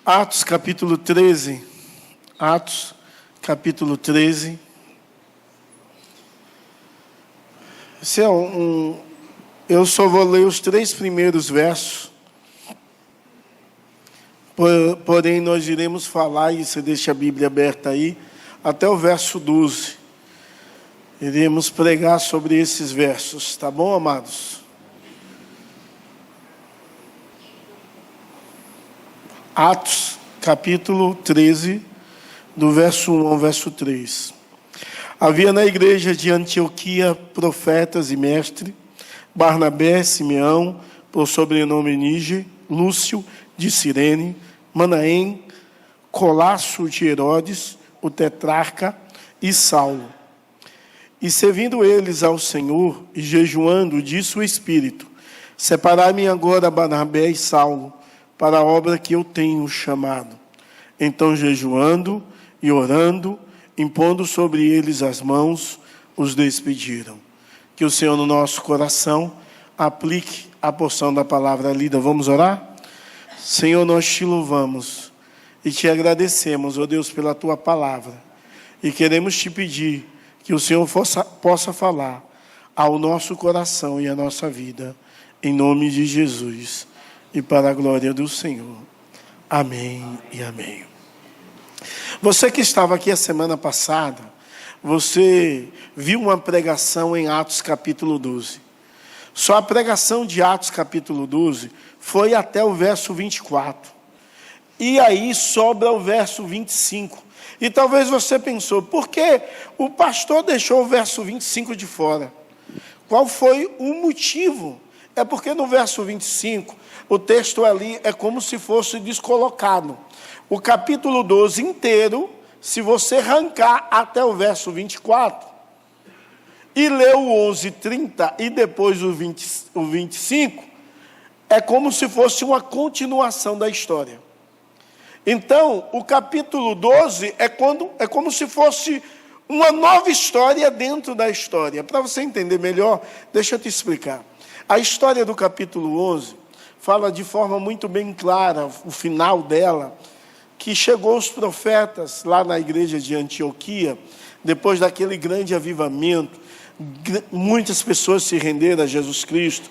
Atos capítulo 13. Atos capítulo 13. Esse é eu só vou ler os 3 primeiros versos. Porém, nós iremos falar, e você deixa a Bíblia aberta aí, até o verso 12. Iremos pregar sobre esses versos, tá bom, amados? Atos, capítulo 13, do verso 1 ao verso 3. Havia na igreja de Antioquia profetas e mestres, Barnabé, Simeão, por sobrenome Níger, Lúcio, de Cirene, Manaém, Colasso de Herodes, o tetrarca, e Saulo. E servindo eles ao Senhor, e jejuando, disse o Espírito: separai-me agora Barnabé e Saulo, para a obra que eu tenho chamado. Então, jejuando e orando, impondo sobre eles as mãos, os despediram. Que o Senhor no nosso coração aplique a porção da palavra lida. Vamos orar? Senhor, nós te louvamos e te agradecemos, ó Deus, pela tua palavra. E queremos te pedir que o Senhor possa falar ao nosso coração e à nossa vida, em nome de Jesus e para a glória do Senhor. Amém e amém. Você que estava aqui a semana passada, você viu uma pregação em Atos capítulo 12. Só a pregação de Atos capítulo 12 foi até o verso 24. E aí sobra o verso 25. E talvez você pensou, por que o pastor deixou o verso 25 de fora? Qual foi o motivo? É porque no verso 25, o texto ali é como se fosse descolocado. O capítulo 12 inteiro, se você arrancar até o verso 24, e ler o 11, 30 e depois o 25, é como se fosse uma continuação da história. Então, o capítulo 12 é como se fosse uma nova história dentro da história. Para você entender melhor, deixa eu te explicar. A história do capítulo 11 fala de forma muito bem clara, o final dela, que chegou os profetas lá na igreja de Antioquia, depois daquele grande avivamento, muitas pessoas se renderam a Jesus Cristo,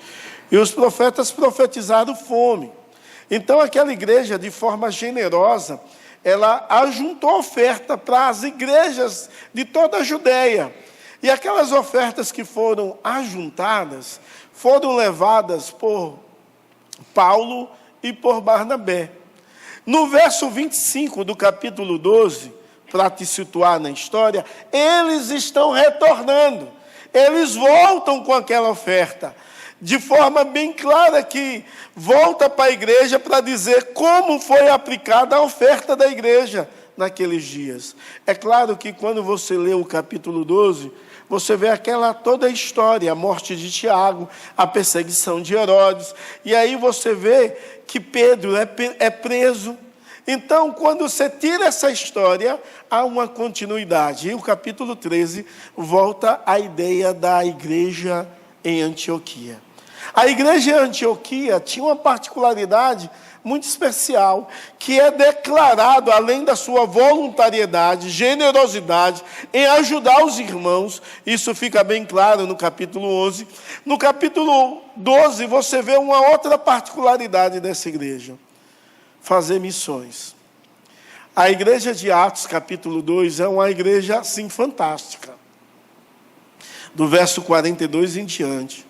e os profetas profetizaram fome. Então aquela igreja, de forma generosa, ela ajuntou oferta para as igrejas de toda a Judéia. E aquelas ofertas que foram ajuntadas, foram levadas por Paulo e por Barnabé. No verso 25 do capítulo 12, para te situar na história, eles estão retornando. Eles voltam com aquela oferta, de forma bem clara que volta para a igreja para dizer como foi aplicada a oferta da igreja naqueles dias. É claro que quando você lê o capítulo 12, você vê toda a história, a morte de Tiago, a perseguição de Herodes, e aí você vê que Pedro é preso. Então, quando você tira essa história, há uma continuidade. E o capítulo 13 volta à ideia da igreja em Antioquia. A igreja em Antioquia tinha uma particularidade muito especial, que é declarado, além da sua voluntariedade, generosidade, em ajudar os irmãos. Isso fica bem claro no capítulo 11. No capítulo 12, você vê uma outra particularidade dessa igreja: fazer missões. A igreja de Atos, capítulo 2, é uma igreja, assim, fantástica. Do verso 42 em diante.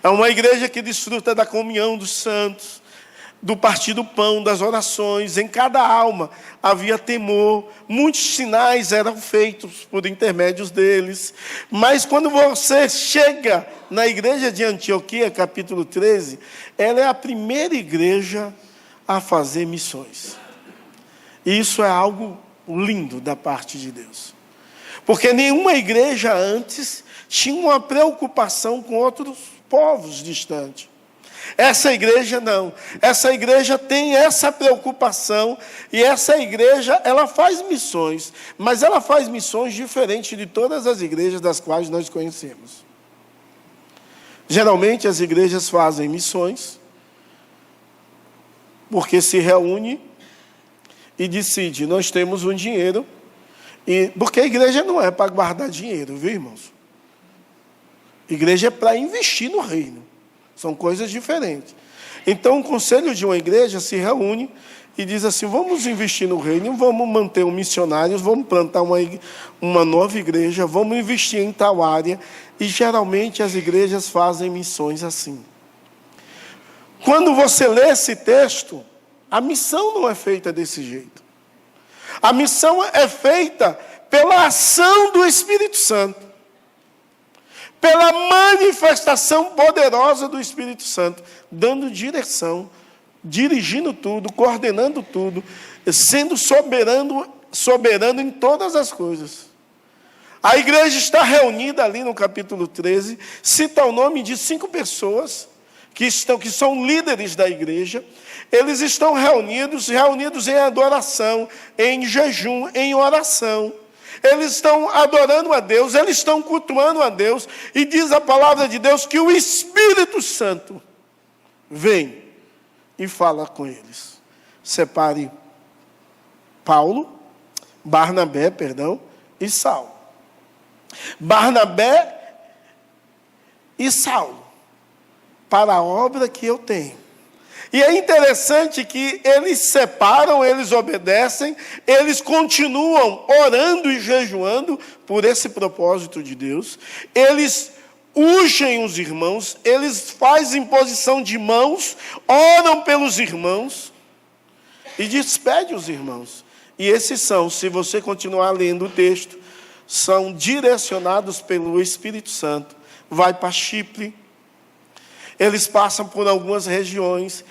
É uma igreja que desfruta da comunhão dos santos, do partir do pão, das orações. Em cada alma havia temor. Muitos sinais eram feitos por intermédios deles. Mas quando você chega na igreja de Antioquia, capítulo 13, ela é a primeira igreja a fazer missões. E isso é algo lindo da parte de Deus. Porque nenhuma igreja antes tinha uma preocupação com outros povos distantes. Essa igreja não. Essa igreja tem essa preocupação, e essa igreja, ela faz missões, mas ela faz missões diferentes de todas as igrejas das quais nós conhecemos. Geralmente as igrejas fazem missões porque se reúne e decide, nós temos um dinheiro, porque a igreja não é para guardar dinheiro, viu, irmãos? Igreja é para investir no reino. São coisas diferentes. Então, o conselho de uma igreja se reúne e diz assim, vamos investir no reino, vamos manter um missionário, vamos plantar uma nova igreja, vamos investir em tal área. E, geralmente, as igrejas fazem missões assim. Quando você lê esse texto, a missão não é feita desse jeito. A missão é feita pela ação do Espírito Santo. Pela manifestação poderosa do Espírito Santo, dando direção, dirigindo tudo, coordenando tudo, sendo soberano em todas as coisas. A igreja está reunida ali no capítulo 13, cita o nome de 5 pessoas que são líderes da igreja. Eles estão reunidos em adoração, em jejum, em oração. Eles estão adorando a Deus, eles estão cultuando a Deus, e diz a palavra de Deus que o Espírito Santo vem e fala com eles. Separe Barnabé e Saulo. Barnabé e Saulo, para a obra que eu tenho. E é interessante que eles separam, eles obedecem, eles continuam orando e jejuando por esse propósito de Deus. Eles ungem os irmãos, eles fazem imposição de mãos, oram pelos irmãos e despedem os irmãos. E esses são, se você continuar lendo o texto, são direcionados pelo Espírito Santo. Vai para Chipre. Eles passam por algumas regiões,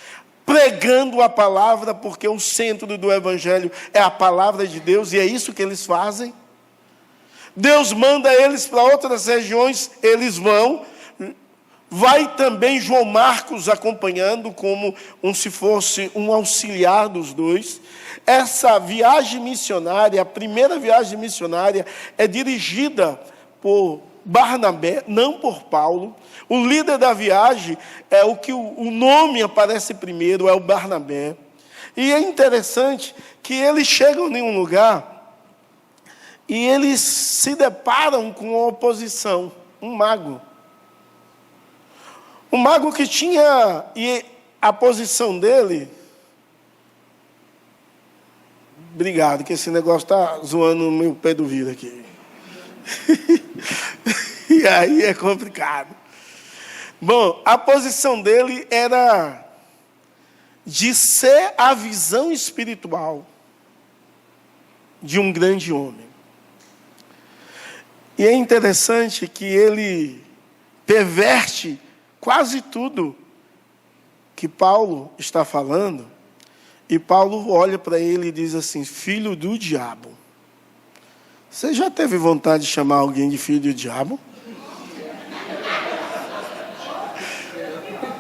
pregando a palavra, porque o centro do evangelho é a palavra de Deus, e é isso que eles fazem. Deus manda eles para outras regiões, eles vão. Vai também João Marcos acompanhando, como se fosse um auxiliar dos dois. Essa viagem missionária, a primeira viagem missionária, é dirigida por Barnabé, não por Paulo. O líder da viagem é o que o nome aparece primeiro, é o Barnabé. E é interessante que eles chegam em um lugar e eles se deparam com uma oposição, um mago. Um mago que tinha, e a posição dele... Obrigado, que esse negócio está zoando o meu pé do vidro aqui. E aí é complicado. Bom, a posição dele era de ser a visão espiritual de um grande homem. E é interessante que ele perverte quase tudo que Paulo está falando, e Paulo olha para ele e diz assim, filho do diabo. Você já teve vontade de chamar alguém de filho do diabo?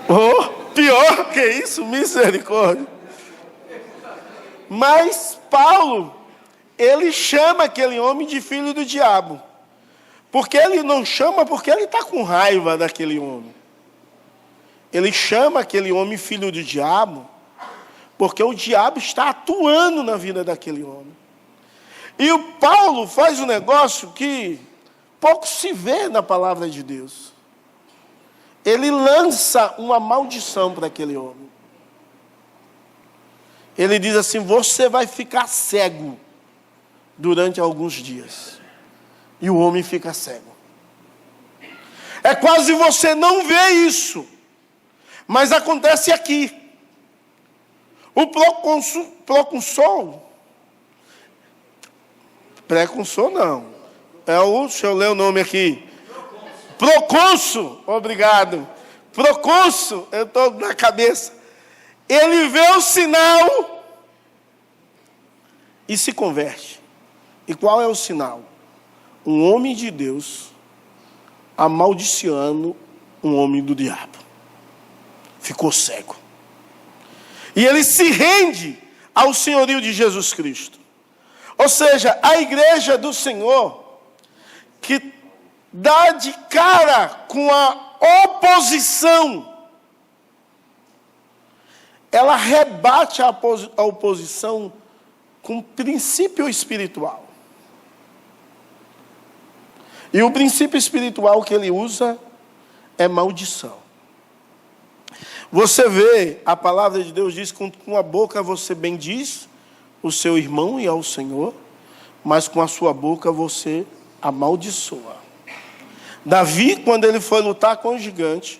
Oh, pior que isso, misericórdia. Mas Paulo, ele chama aquele homem de filho do diabo. Porque ele não chama porque ele está com raiva daquele homem. Ele chama aquele homem filho do diabo porque o diabo está atuando na vida daquele homem. E o Paulo faz um negócio que pouco se vê na palavra de Deus. Ele lança uma maldição para aquele homem. Ele diz assim, você vai ficar cego durante alguns dias. E o homem fica cego. É quase você não vê isso. Mas acontece aqui. O pré-consul não. Deixa eu ler o nome aqui. Procônsul, obrigado. Procônsul, eu estou na cabeça. Ele vê o sinal e se converte. E qual é o sinal? Um homem de Deus amaldiçoando um homem do diabo. Ficou cego. E ele se rende ao senhorio de Jesus Cristo. Ou seja, a igreja do Senhor, que dá de cara com a oposição, ela rebate a oposição com princípio espiritual. E o princípio espiritual que ele usa é maldição. Você vê, a palavra de Deus diz, com a boca você bendiz o seu irmão e ao Senhor, mas com a sua boca você amaldiçoa. Davi, quando ele foi lutar com o gigante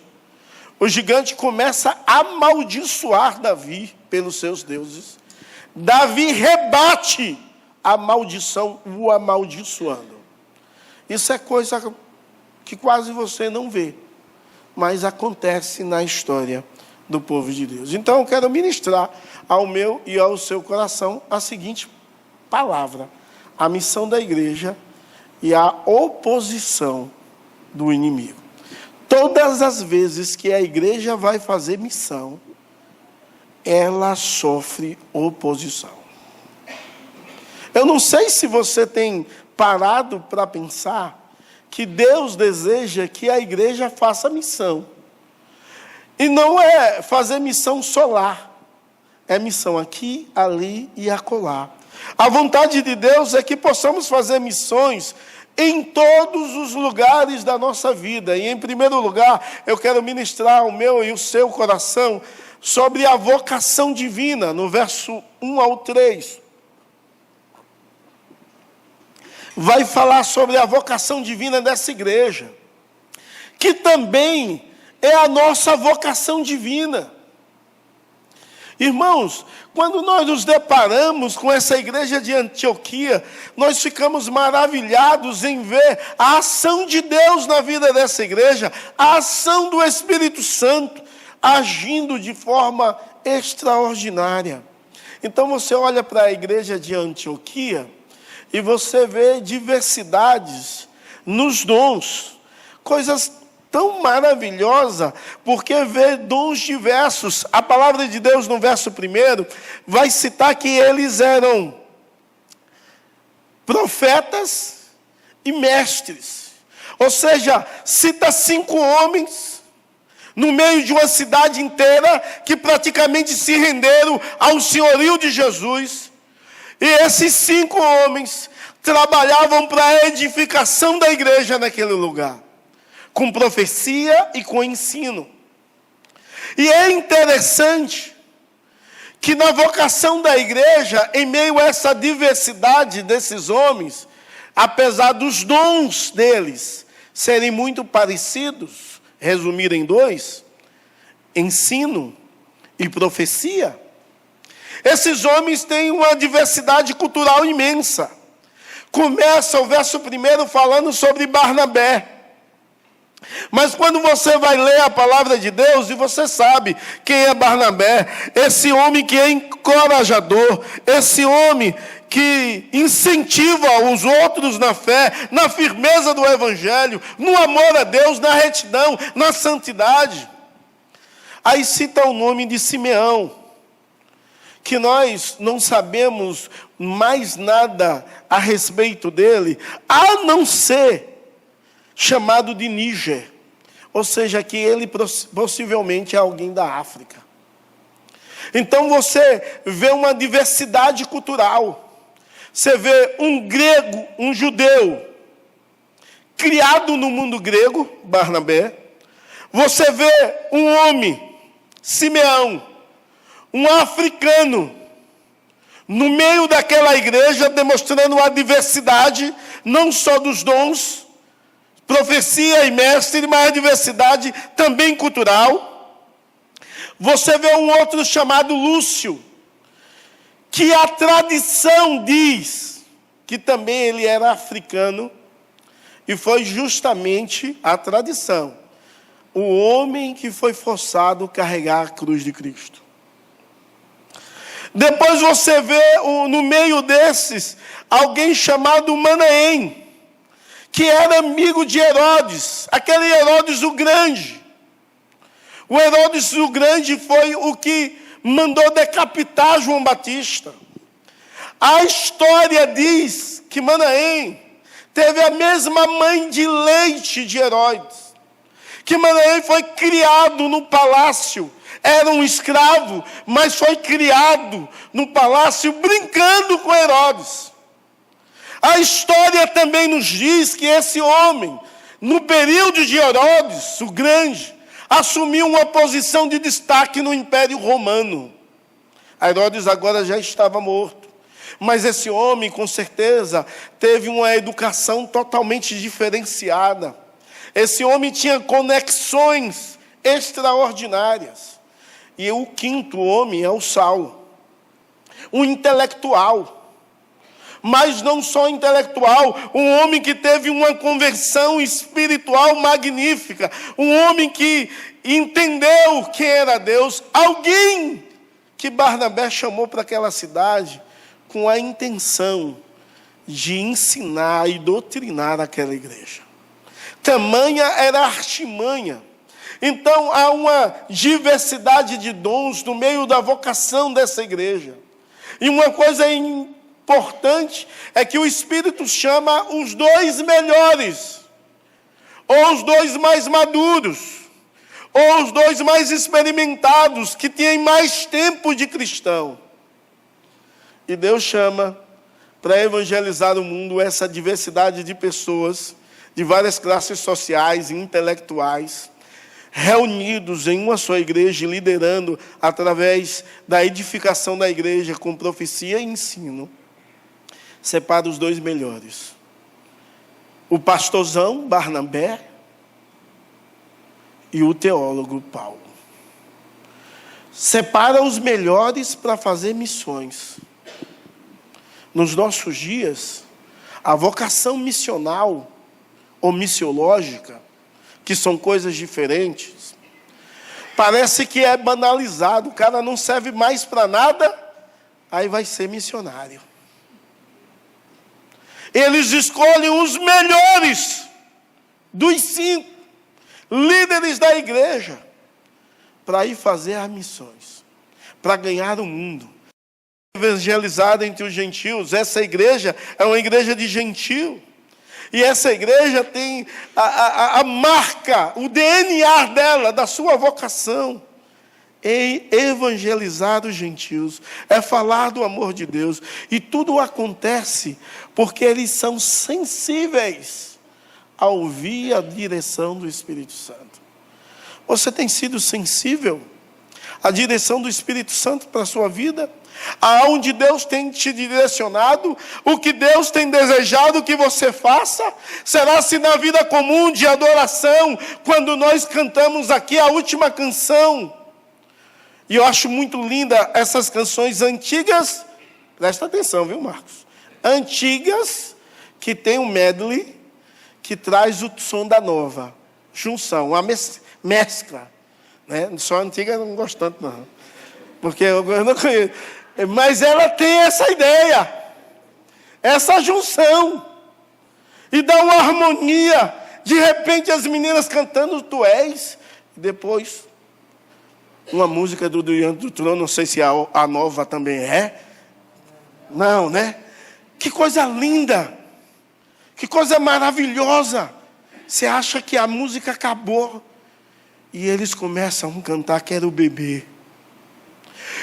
começa a amaldiçoar Davi pelos seus deuses. Davi rebate a maldição, o amaldiçoando. Isso é coisa que quase você não vê, mas acontece na história do povo de Deus. Então eu quero ministrar ao meu e ao seu coração a seguinte palavra: a missão da igreja e a oposição do inimigo. Todas as vezes que a igreja vai fazer missão, ela sofre oposição. Eu não sei se você tem parado para pensar que Deus deseja que a igreja faça missão. E não é fazer missão solar. É missão aqui, ali e acolá. A vontade de Deus é que possamos fazer missões em todos os lugares da nossa vida. E em primeiro lugar, eu quero ministrar o meu e o seu coração sobre a vocação divina, no verso 1 ao 3. Vai falar sobre a vocação divina dessa igreja, que também é a nossa vocação divina. Irmãos, quando nós nos deparamos com essa igreja de Antioquia, nós ficamos maravilhados em ver a ação de Deus na vida dessa igreja, a ação do Espírito Santo agindo de forma extraordinária. Então você olha para a igreja de Antioquia e você vê diversidades nos dons, coisas tão maravilhosa, porque vê dons diversos. A palavra de Deus no verso 1 vai citar que eles eram profetas e mestres. Ou seja, cita 5 homens no meio de uma cidade inteira que praticamente se renderam ao senhorio de Jesus. E esses 5 homens trabalhavam para a edificação da igreja naquele lugar, com profecia e com ensino. E é interessante que na vocação da igreja, em meio a essa diversidade desses homens, apesar dos dons deles serem muito parecidos, resumir em 2, ensino e profecia, esses homens têm uma diversidade cultural imensa. Começa o verso 1 falando sobre Barnabé. Mas quando você vai ler a palavra de Deus, e você sabe quem é Barnabé, esse homem que é encorajador, esse homem que incentiva os outros na fé, na firmeza do evangelho, no amor a Deus, na retidão, na santidade. Aí cita o nome de Simeão, que nós não sabemos mais nada a respeito dele, a não ser chamado de Níger, ou seja, que ele possivelmente é alguém da África. Então você vê uma diversidade cultural. Você vê um grego, um judeu, criado no mundo grego, Barnabé. Você vê um homem, Simeão, um africano, no meio daquela igreja, demonstrando a diversidade, não só dos dons, profecia e mestre, mas a diversidade também cultural. Você vê um outro chamado Lúcio, que a tradição diz que também ele era africano, e foi justamente a tradição, o homem que foi forçado a carregar a cruz de Cristo. Depois você vê no meio desses alguém chamado Manaém, que era amigo de Herodes, aquele Herodes o Grande. O Herodes o Grande foi o que mandou decapitar João Batista. A história diz que Manaém teve a mesma mãe de leite de Herodes, que Manaém foi criado no palácio, era um escravo, mas foi criado no palácio brincando com Herodes. A história também nos diz que esse homem, no período de Herodes, o Grande, assumiu uma posição de destaque no Império Romano. Herodes agora já estava morto. Mas esse homem, com certeza, teve uma educação totalmente diferenciada. Esse homem tinha conexões extraordinárias. E o quinto homem é o Saulo, um intelectual. Mas não só intelectual, um homem que teve uma conversão espiritual magnífica, um homem que entendeu quem era Deus, alguém que Barnabé chamou para aquela cidade com a intenção de ensinar e doutrinar aquela igreja. Tamanha era a artimanha. Então há uma diversidade de dons no meio da vocação dessa igreja. E uma coisa importante é que o Espírito chama os dois melhores, ou os dois mais maduros, ou os dois mais experimentados, que têm mais tempo de cristão. E Deus chama para evangelizar o mundo essa diversidade de pessoas, de várias classes sociais e intelectuais, reunidos em uma só igreja, liderando através da edificação da igreja com profecia e ensino. Separa os dois melhores. O pastorzão, Barnabé, e o teólogo, Paulo. Separa os melhores para fazer missões. Nos nossos dias, a vocação missional ou missiológica, que são coisas diferentes, parece que é banalizado. O cara não serve mais para nada, aí vai ser missionário. Eles escolhem os melhores dos 5 líderes da igreja para ir fazer as missões, para ganhar o mundo, evangelizar entre os gentios. Essa igreja é uma igreja de gentio, e essa igreja tem a marca, o DNA dela, da sua vocação, em evangelizar os gentios, é falar do amor de Deus, e tudo acontece porque eles são sensíveis a ouvir a direção do Espírito Santo. Você tem sido sensível à direção do Espírito Santo para a sua vida? Aonde Deus tem te direcionado? O que Deus tem desejado que você faça? Será se na vida comum de adoração, quando nós cantamos aqui a última canção, e eu acho muito linda essas canções antigas, presta atenção, viu, Marcos? Antigas, que tem um medley, que traz o som da nova, junção, uma mescla, né? Só a antiga eu não gosto tanto, não, porque eu não conheço, mas ela tem essa ideia, essa junção, e dá uma harmonia. De repente as meninas cantando Tu És, e depois uma música do Diante do Trono, não sei se a nova também é, não, né? Que coisa linda, que coisa maravilhosa. Você acha que a música acabou, e eles começam a cantar Quero Beber.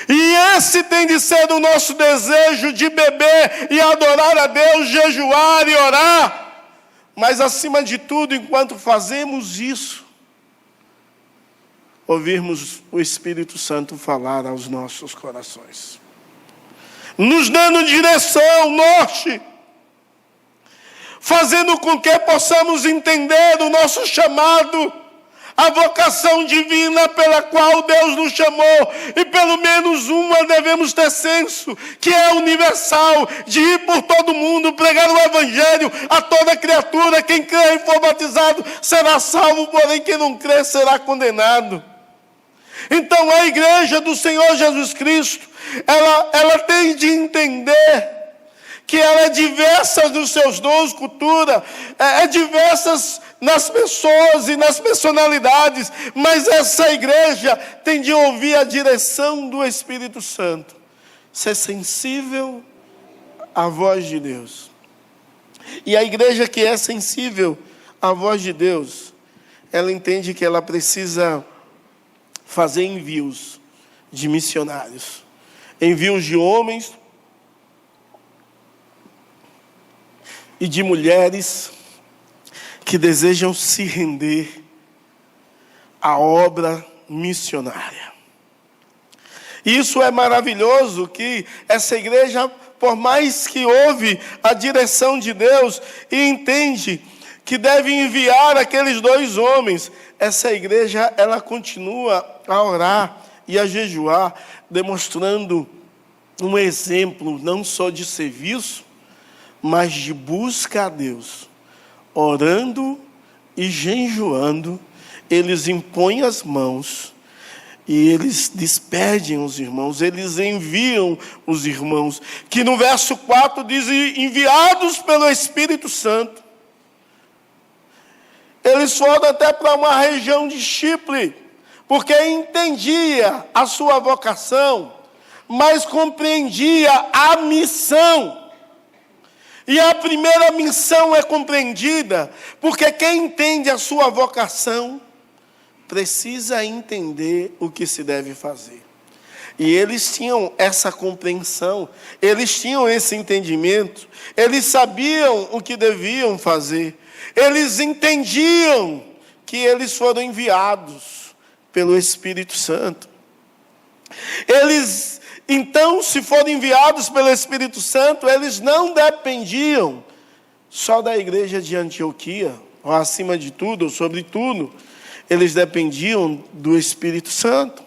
E esse tem de ser o nosso desejo, de beber e adorar a Deus, jejuar e orar. Mas acima de tudo, enquanto fazemos isso, ouvirmos o Espírito Santo falar aos nossos corações, nos dando direção, norte, fazendo com que possamos entender o nosso chamado, a vocação divina pela qual Deus nos chamou, e pelo menos uma devemos ter senso, que é universal, de ir por todo mundo, pregar o Evangelho a toda criatura. Quem crê e for batizado será salvo, porém quem não crê será condenado. Então a igreja do Senhor Jesus Cristo, ela tem de entender que ela é diversa nos seus dons, cultura, é diversas nas pessoas e nas personalidades, mas essa igreja tem de ouvir a direção do Espírito Santo, ser sensível à voz de Deus. E a igreja que é sensível à voz de Deus, ela entende que ela precisa fazer envios de missionários, envios de homens e de mulheres que desejam se render à obra missionária. Isso é maravilhoso, que essa igreja, por mais que ouve a direção de Deus e entende que deve enviar aqueles 2 homens, essa igreja, ela continua a orar e a jejuar, demonstrando um exemplo não só de serviço, mas de busca a Deus. Orando e jejuando, eles impõem as mãos e eles despedem os irmãos, eles enviam os irmãos, que no verso 4 diz: enviados pelo Espírito Santo. Eles foram até para uma região de Chipre, porque entendia a sua vocação, mas compreendia a missão. E a primeira missão é compreendida, porque quem entende a sua vocação, precisa entender o que se deve fazer. E eles tinham essa compreensão, eles tinham esse entendimento, eles sabiam o que deviam fazer, eles entendiam que eles foram enviados pelo Espírito Santo. Eles, então, se foram enviados pelo Espírito Santo, eles não dependiam só da igreja de Antioquia, ou acima de tudo, ou sobretudo, eles dependiam do Espírito Santo.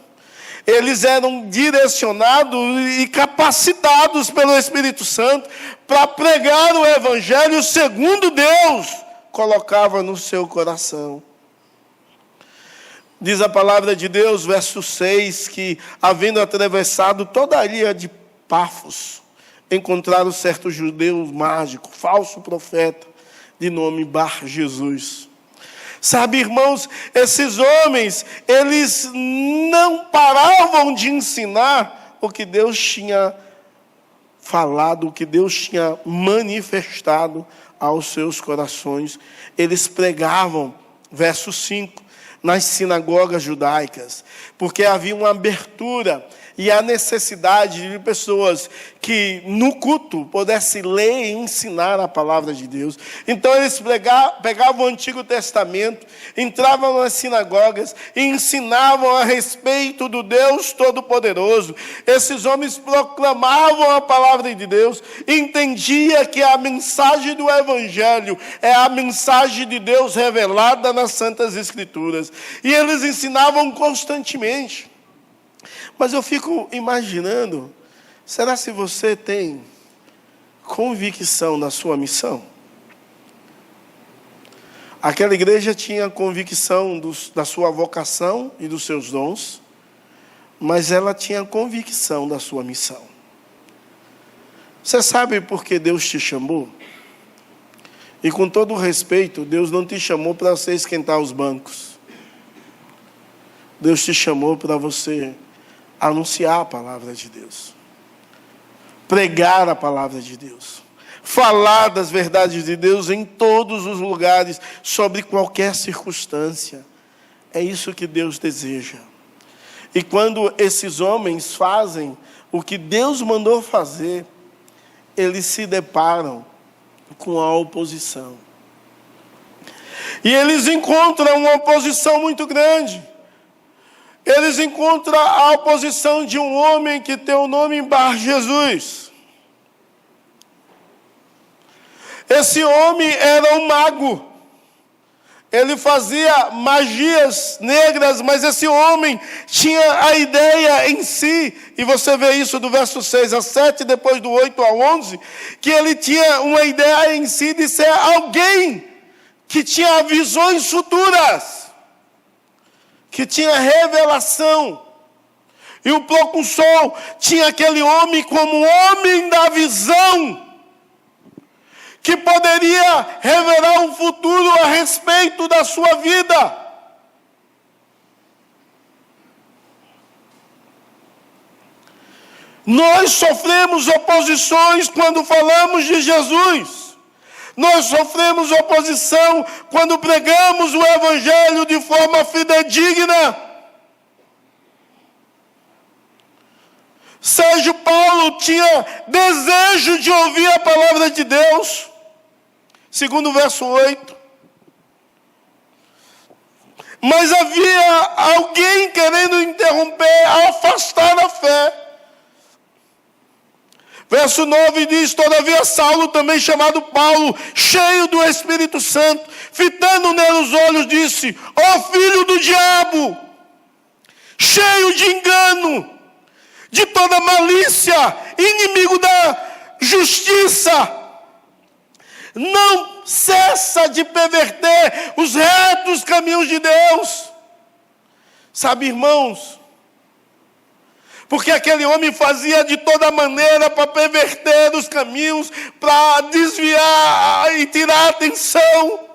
Eles eram direcionados e capacitados pelo Espírito Santo para pregar o Evangelho segundo Deus colocava no seu coração. Diz a palavra de Deus, verso 6, que havendo atravessado toda a ilha de Pafos, encontraram certo judeu mágico, falso profeta, de nome Bar Jesus. Sabe, irmãos, esses homens, eles não paravam de ensinar o que Deus tinha falado, o que Deus tinha manifestado aos seus corações. Eles pregavam, verso 5, nas sinagogas judaicas, porque havia uma abertura e a necessidade de pessoas que no culto pudessem ler e ensinar a palavra de Deus. Então eles pegavam o Antigo Testamento, entravam nas sinagogas e ensinavam a respeito do Deus Todo-Poderoso. Esses homens proclamavam a palavra de Deus, entendia que a mensagem do Evangelho é a mensagem de Deus revelada nas Santas Escrituras. E eles ensinavam constantemente. Mas eu fico imaginando, será se você tem convicção na sua missão? Aquela igreja tinha convicção da sua vocação e dos seus dons, mas ela tinha convicção da sua missão. Você sabe por que Deus te chamou? E com todo o respeito, Deus não te chamou para você esquentar os bancos. Deus te chamou para você anunciar a palavra de Deus, pregar a palavra de Deus, falar das verdades de Deus em todos os lugares, sobre qualquer circunstância. É isso que Deus deseja. E quando esses homens fazem o que Deus mandou fazer, eles se deparam com a oposição. E eles encontram uma oposição muito grande. Eles encontram a oposição de um homem que tem o nome Bar Jesus. Esse homem era um mago. Ele fazia magias negras, mas esse homem tinha a ideia em si, e você vê isso do verso 6 a 7, depois do 8 a 11, que ele tinha uma ideia em si de ser alguém que tinha visões futuras, que tinha revelação. E o proconsul tinha aquele homem como homem da visão, que poderia revelar um futuro a respeito da sua vida. Nós sofremos oposições quando falamos de Jesus. Nós sofremos oposição quando pregamos o Evangelho de forma fidedigna. Sérgio Paulo tinha desejo de ouvir a palavra de Deus. Segundo o verso 8. Mas havia alguém querendo interromper, afastar a fé. Verso 9 diz: todavia Saulo, também chamado Paulo, cheio do Espírito Santo, fitando nele os olhos, disse: ó filho do diabo, cheio de engano, de toda malícia, inimigo da justiça, não cessa de perverter os retos caminhos de Deus. Sabe, irmãos, porque aquele homem fazia de toda maneira para perverter os caminhos, para desviar e tirar a atenção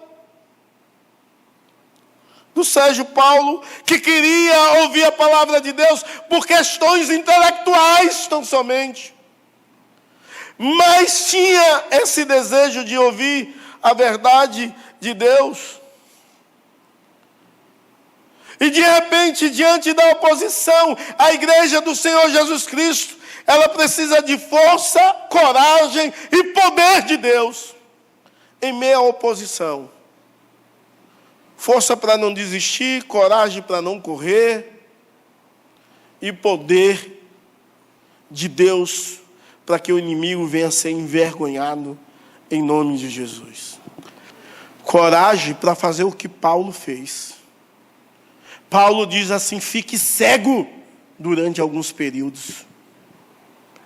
do Sérgio Paulo, que queria ouvir a palavra de Deus por questões intelectuais tão somente. Mas tinha esse desejo de ouvir a verdade de Deus. E de repente, diante da oposição, a igreja do Senhor Jesus Cristo, ela precisa de força, coragem e poder de Deus em meio à oposição. Força para não desistir, coragem para não correr e poder de Deus para que o inimigo venha a ser envergonhado em nome de Jesus. Coragem para fazer o que Paulo fez. Paulo diz assim: fique cego durante alguns períodos.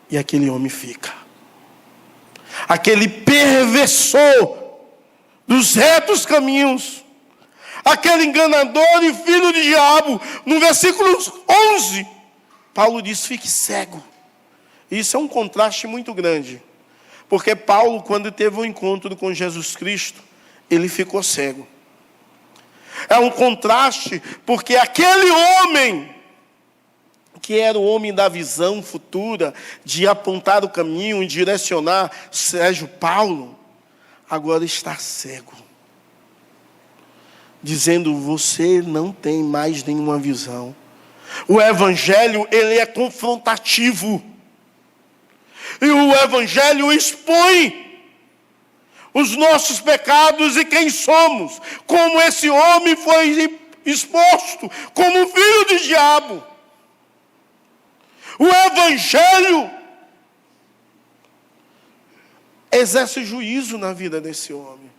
E aquele homem fica. Aquele perversor dos retos caminhos, aquele enganador e filho de diabo, no versículo 11, Paulo diz: fique cego. Isso é um contraste muito grande, porque Paulo, quando teve um encontro com Jesus Cristo, ele ficou cego. É um contraste, porque aquele homem, que era o homem da visão futura, de apontar o caminho e direcionar Sérgio Paulo, agora está cego. Dizendo: você não tem mais nenhuma visão. O evangelho, ele é confrontativo. E o evangelho expõe os nossos pecados e quem somos, como esse homem foi exposto como um filho de diabo. O evangelho exerce juízo na vida desse homem,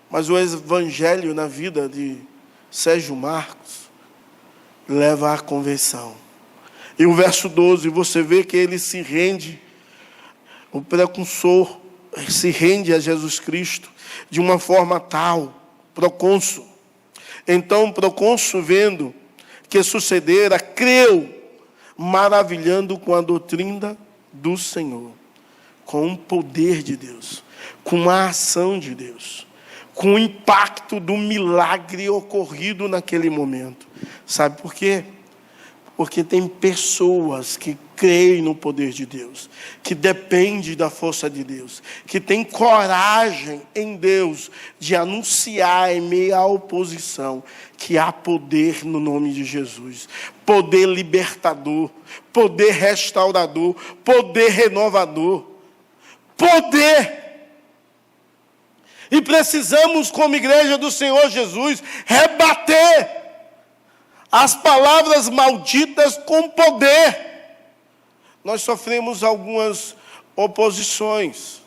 mas o evangelho na vida de Sérgio Marcos leva à conversão. E o verso 12, você vê que ele se rende, o precursor se rende a Jesus Cristo de uma forma tal, procônsul. Então, procônsul, vendo que sucedera, creu, maravilhando com a doutrina do Senhor, com o poder de Deus, com a ação de Deus, com o impacto do milagre ocorrido naquele momento. Sabe por quê? Porque tem pessoas que creem no poder de Deus, que dependem da força de Deus, que têm coragem em Deus de anunciar em meio à oposição que há poder no nome de Jesus. Poder libertador, poder restaurador, poder renovador. Poder! E precisamos, como igreja do Senhor Jesus, rebater as palavras malditas com poder. Nós sofremos algumas oposições.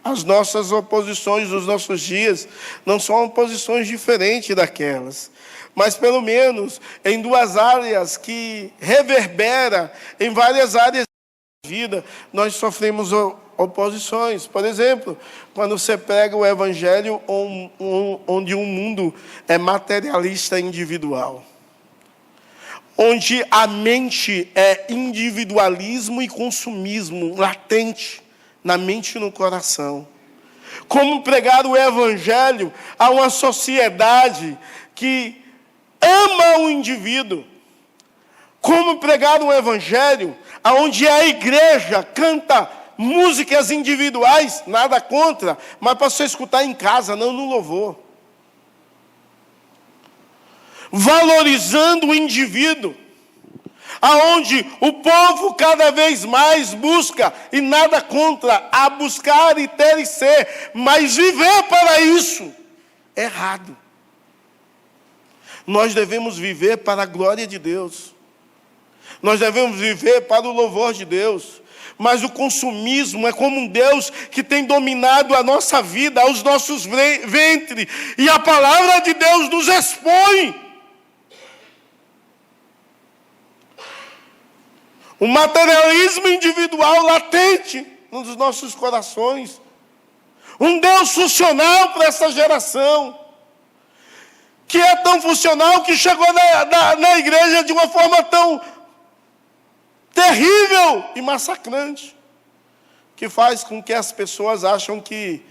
As nossas oposições dos nossos dias não são oposições diferentes daquelas, mas pelo menos em duas áreas que reverbera em várias áreas da vida, nós sofremos oposições. Por exemplo, quando você prega o evangelho onde o mundo é materialista e individual, onde a mente é individualismo e consumismo latente na mente e no coração. Como pregar o evangelho a uma sociedade que ama o indivíduo. Como pregar um evangelho onde a igreja canta músicas individuais, nada contra, mas para você escutar em casa, não no louvor. Valorizando o indivíduo, aonde o povo cada vez mais busca, e nada contra a buscar e ter e ser, mas viver para isso é errado. Nós devemos viver para a glória de Deus. Nós devemos viver para o louvor de Deus. Mas o consumismo é como um Deus que tem dominado a nossa vida, os nossos ventres. E a palavra de Deus nos expõe. O materialismo individual latente nos nossos corações. Um Deus funcional para essa geração. Que é tão funcional que chegou na igreja de uma forma tão terrível e massacrante, que faz com que as pessoas acham que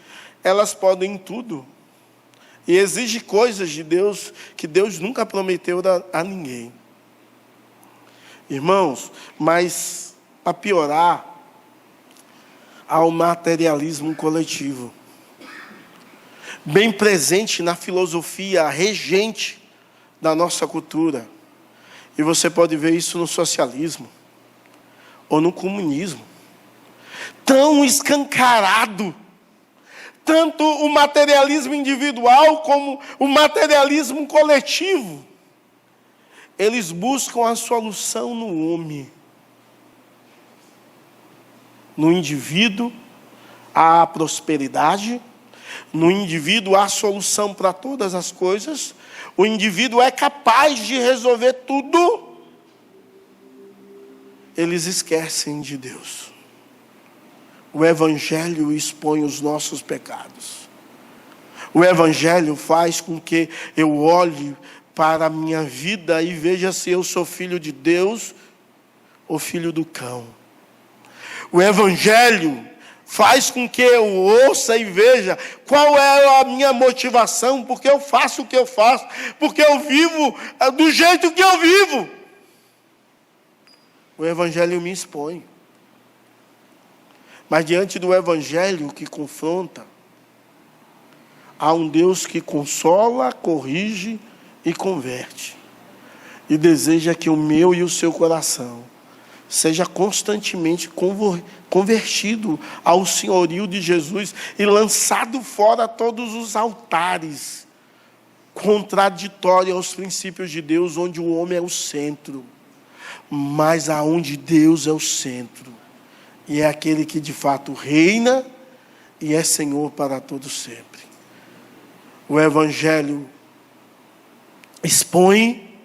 elas podem tudo. E exige coisas de Deus que Deus nunca prometeu a ninguém. Irmãos, mas para piorar, há o materialismo coletivo, bem presente na filosofia regente da nossa cultura. E você pode ver isso no socialismo ou no comunismo. Tão escancarado, tanto o materialismo individual como o materialismo coletivo. Eles buscam a solução no homem. No indivíduo, há a prosperidade. No indivíduo, há a solução para todas as coisas. O indivíduo é capaz de resolver tudo. Eles esquecem de Deus. O Evangelho expõe os nossos pecados. O Evangelho faz com que eu olhe para a minha vida e veja se eu sou filho de Deus ou filho do cão. O Evangelho faz com que eu ouça e veja qual é a minha motivação, porque eu faço o que eu faço, porque eu vivo do jeito que eu vivo. O Evangelho me expõe. Mas diante do Evangelho que confronta, há um Deus que consola, corrige e converte. E deseja que o meu e o seu coração seja constantemente convertido ao senhorio de Jesus e lançado fora todos os altares contraditórios aos princípios de Deus, onde o homem é o centro, mas aonde Deus é o centro, e é aquele que de fato reina e é Senhor para todo sempre. O Evangelho expõe,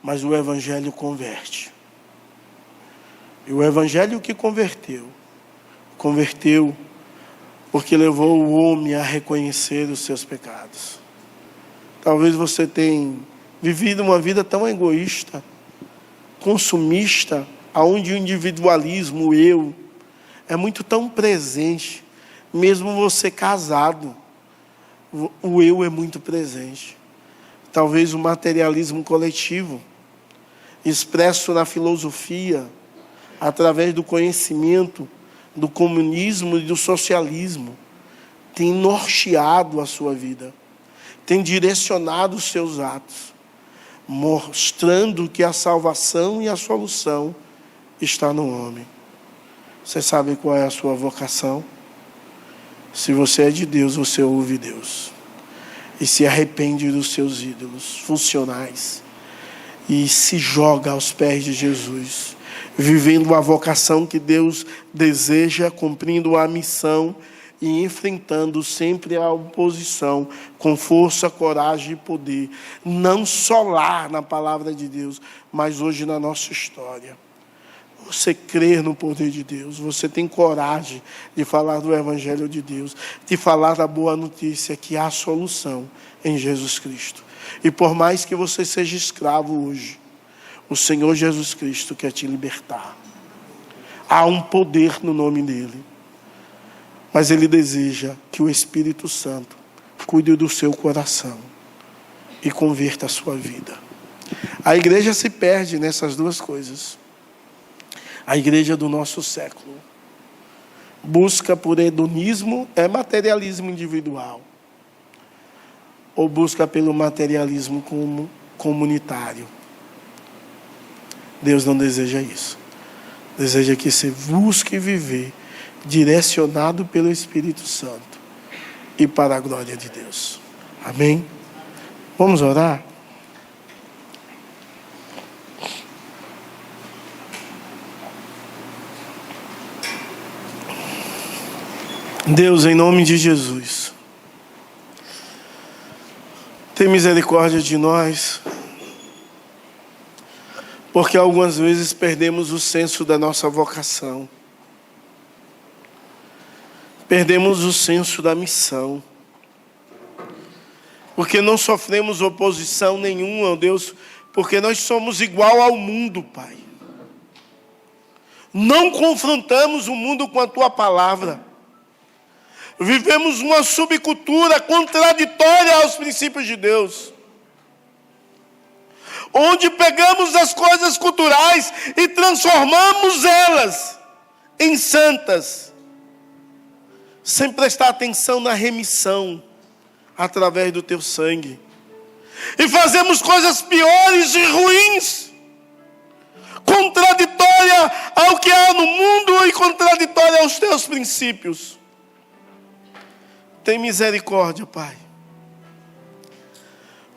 mas o Evangelho converte. E o Evangelho que converteu porque levou o homem a reconhecer os seus pecados. Talvez você tenha vivido uma vida tão egoísta, consumista, aonde o individualismo, o eu, é muito tão presente. Mesmo você casado, o eu é muito presente. Talvez o materialismo coletivo, expresso na filosofia, através do conhecimento do comunismo e do socialismo, tem norteado a sua vida, tem direcionado os seus atos, mostrando que a salvação e a solução está no homem. Você sabe qual é a sua vocação? Se você é de Deus, você ouve Deus e se arrepende dos seus ídolos funcionais e se joga aos pés de Jesus, vivendo a vocação que Deus deseja, cumprindo a missão e enfrentando sempre a oposição com força, coragem e poder, não só lá na palavra de Deus, mas hoje na nossa história. Você crê no poder de Deus, você tem coragem de falar do Evangelho de Deus, de falar da boa notícia que há solução em Jesus Cristo. E por mais que você seja escravo hoje, o Senhor Jesus Cristo quer te libertar. Há um poder no nome dele, mas ele deseja que o Espírito Santo cuide do seu coração e converta a sua vida. A igreja se perde nessas duas coisas. A igreja do nosso século busca por hedonismo, é materialismo individual, ou busca pelo materialismo comunitário. Deus não deseja isso. Deseja que você busque viver direcionado pelo Espírito Santo e para a glória de Deus. Amém? Vamos orar? Deus, em nome de Jesus, tem misericórdia de nós, porque algumas vezes perdemos o senso da nossa vocação, perdemos o senso da missão, porque não sofremos oposição nenhuma, ó Deus, porque nós somos igual ao mundo, Pai. Não confrontamos o mundo com a Tua palavra. Vivemos uma subcultura contraditória aos princípios de Deus, onde pegamos as coisas culturais e transformamos elas em santas, sem prestar atenção na remissão através do Teu sangue. E fazemos coisas piores e ruins, contraditória ao que há no mundo e contraditória aos Teus princípios. Tem misericórdia, Pai.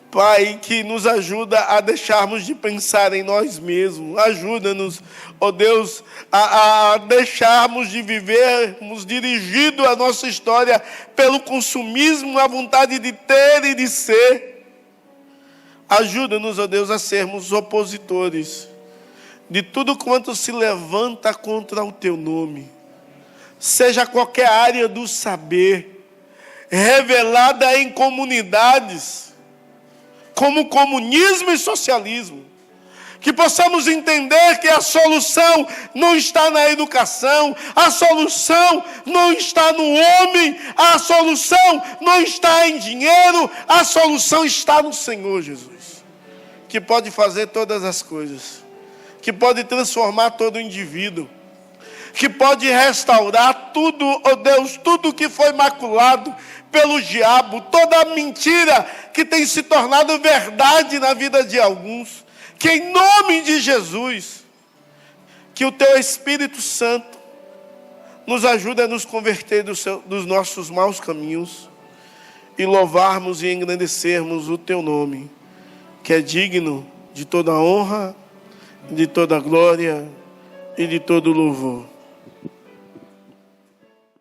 Pai, que nos ajuda a deixarmos de pensar em nós mesmos. Ajuda-nos, ó Deus, a deixarmos de vivermos dirigido a nossa história pelo consumismo, a vontade de ter e de ser. Ajuda-nos, ó Deus, a sermos opositores de tudo quanto se levanta contra o Teu nome. Seja qualquer área do saber, revelada em comunidades, como comunismo e socialismo, que possamos entender que a solução não está na educação, a solução não está no homem, a solução não está em dinheiro, a solução está no Senhor Jesus, que pode fazer todas as coisas, que pode transformar todo indivíduo, que pode restaurar tudo, ó Deus, tudo que foi maculado pelo diabo, toda a mentira que tem se tornado verdade na vida de alguns. Que em nome de Jesus, que o Teu Espírito Santo nos ajude a nos converter dos nossos maus caminhos e louvarmos e engrandecermos o Teu nome, que é digno de toda honra, de toda glória e de todo louvor.